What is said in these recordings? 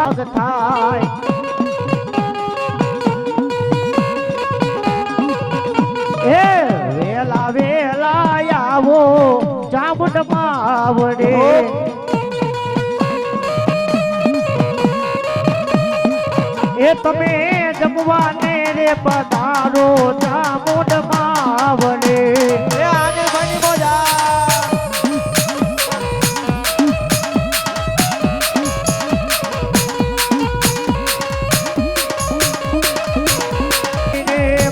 ભાગ થાય એ વેલા વેલા આવો ચામુંડ માવડે એ તમે જમવાને રે પધારો ચામુંડ માવડે એ આને બની મોજા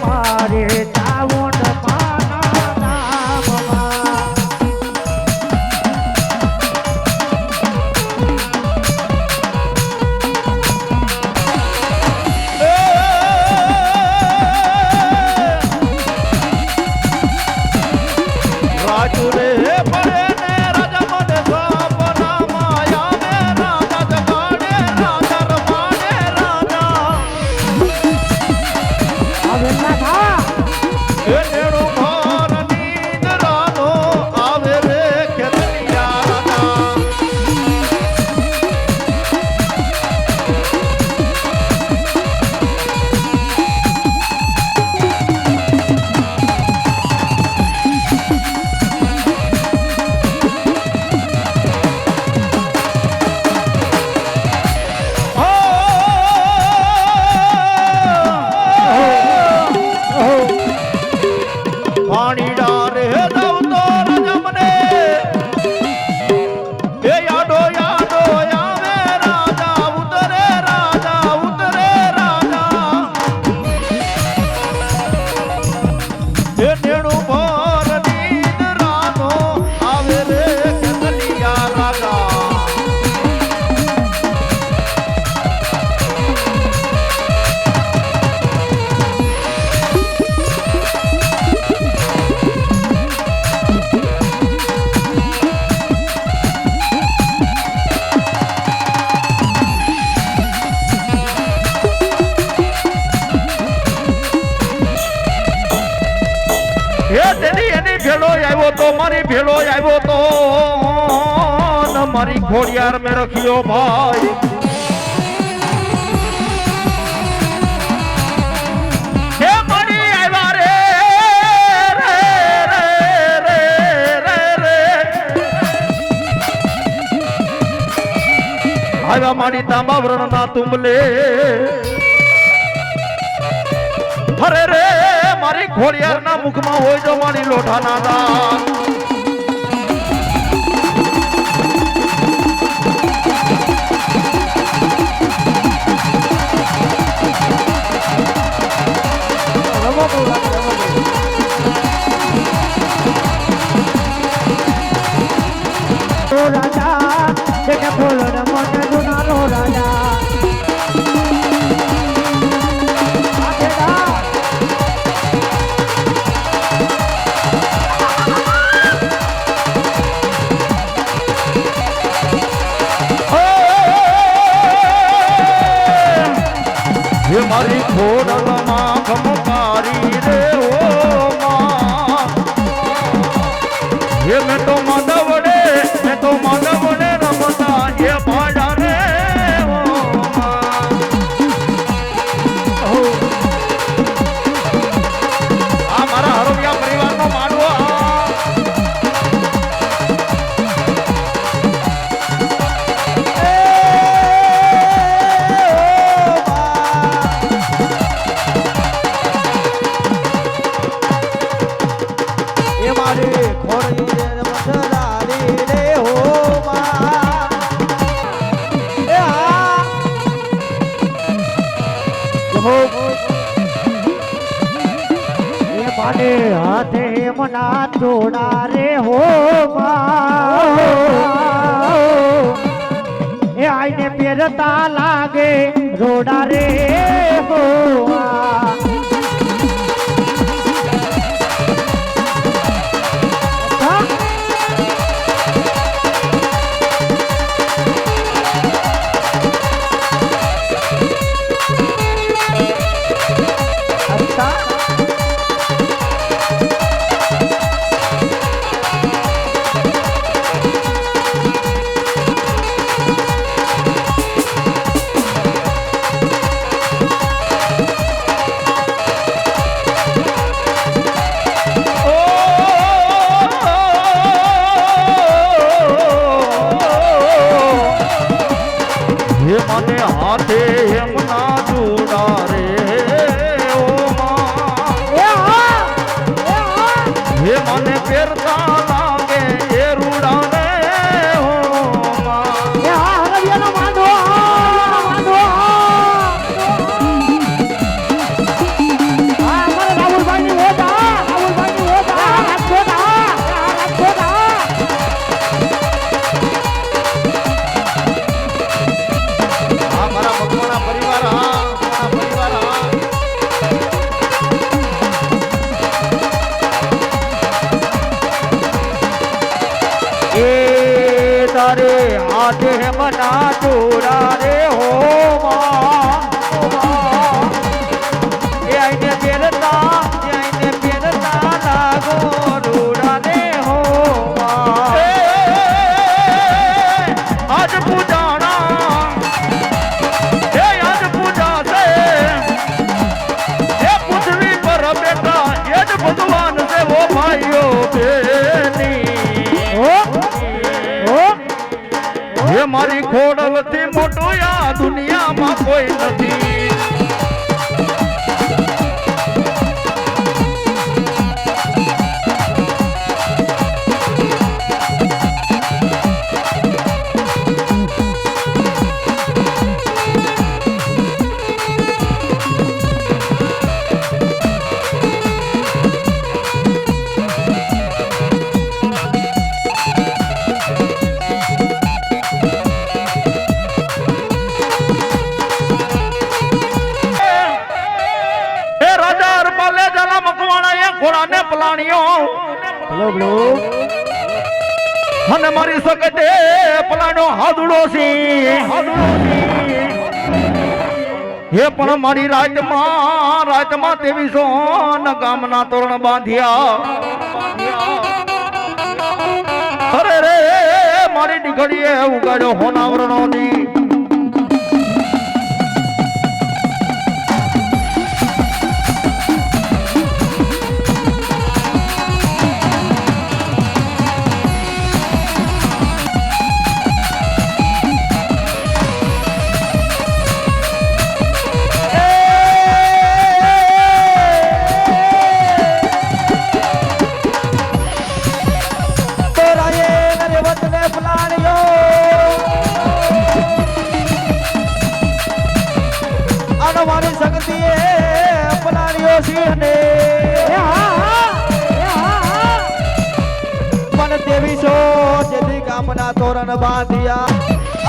મારે ચામુંડ માના નામમાં રાજુ રે પડે ને રાજા મને સપના માયા ને રાજા જગાડે રાજા રમાડે રાજા હવે ના થા એ નેડો ભાર નીંદરાનો આવે રે ખેતરિયા રાજા પાણી ડારે દઉં તો રાજા મને એ યાડો યાડો આવે રાજા ઉતરે રાજા એ નેણું ભર નીંદરાનો આવે રે ખેતલિયા રાજા એની ભેળો આવ્યો તો મારી ભેળો આવ્યો તો ન મારી ઘોડિયાર મેં રખ્યો ભાઈ હે મારી આવ્યા રે આવ્યા મારી તાંબા વ્રણના તુંબલે અરે રે મારી ઘોડિયારના મુખમાં હોય તો મારી લોઢાના દાંત રાજા જેને ફૂલ રમણ જુનારો રાજા હે મારી ખોડલમાં ખમકારી રે ઓ માં હે મેં તો માધવડે રમતા એ ભાડા રે ઓ માં આ મારા હરોડિયા પરિવારનો માડવો માને હાથે મના તોડા રે હો એ આઈને પહેરતા લાગે રોડા રે હો હે મને પહેરતા લાગે એ રૂડાને હો માં. એ હા હરવિયાનો માંડવો માંડવો હા અમારે રાહુલભાઈની ઓજા રાહુલભાઈની ઓજા રાજકોટ રાજકોટ હા મારા મકવાણા પરિવાર હા મારા પરિવાર હા. એ તારે હાથે મના ચોરા રે હો માં એ આઈને પેરતા લાગો રોડા રે હો માં એ આજ પૂજાણા એ આજ પૂજા છે એ પૃથ્વી પર બેટા એ જ ભગવાન છે ઓ ભાઈઓ બેની. હે મારી ખોડલથી મોટું આ દુનિયામાં કોઈ નથી. એ રાજા અરબાલે જલા મકવાણા એ ઘોડાને પલાણ્યો અને મારી સકતે પલાણ્યો હાદુડો સી હે પણ મારી રાજમાં 2300 ગામના તોરણ બાંધ્યા. અરે રે મારી દીકરીએ ઉગાડ્યો હોનાવરણો ની. મારી શક્તિએ પલાળ્યો સિંહને મને 2300 જેથી ગામના તોરણ બાંધ્યા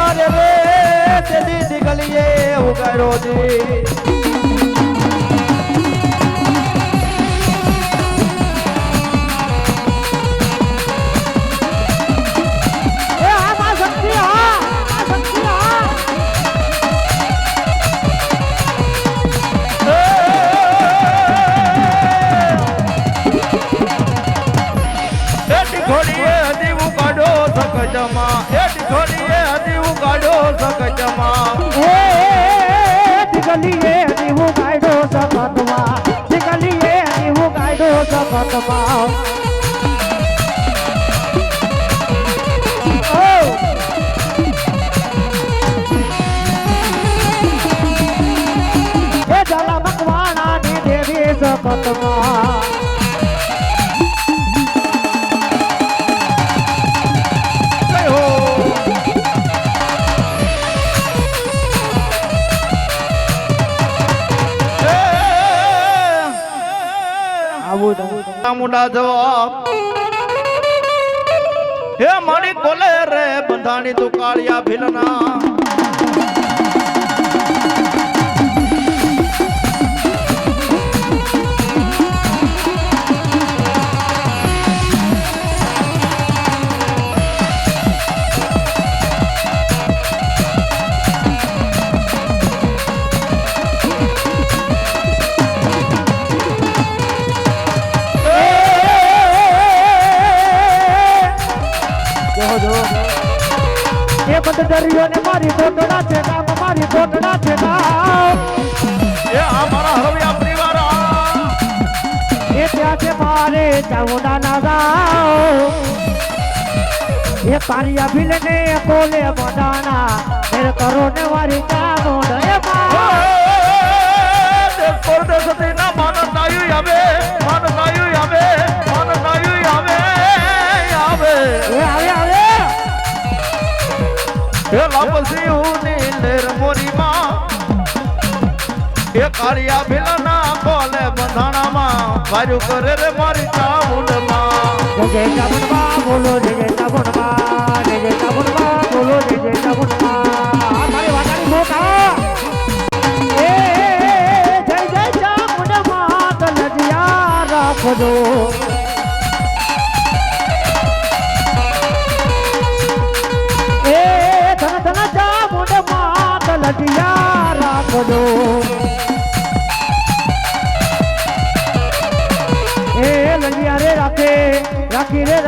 અરે રે તેની દીકલીએ ઉગાડ્યો જી. મકવાણાની દેવી સપતમાં મુડા જવાબ હે મારી કોલે રે બંધાણી તું કાળિયા ભીલના. દરિયો ને મારી કોટડા છે કામ મારી કોટડા છે કામ એ આ મારા હરવિયા પરિવાર એ ત્યાં છે મારે ચામુંડા ના ગાઓ એ પારિયા ભીલ ને કોલે મોડાના ફેર કરો ને મારી ચામુંડ એ પરદેશ ના માનતાયું આવે માનતાયું આવે માનતાયું કાળિયા ભીલના કોલે બંધાણામાં વાર્યું કરે રે મારી ચામુંડમાં જય ચામુંડમાં બોલો જય ચામુંડમાં જય ચામુંડમાં બોલો જય ચામુંડમાં મારી વાતાની મોટા એ જય ચામુંડમાં તલજિયા રાખજો એ ધન ધન ચામુંડમાં તલજિયા રાખજો એ લલિયા રે રાખે રાખી રે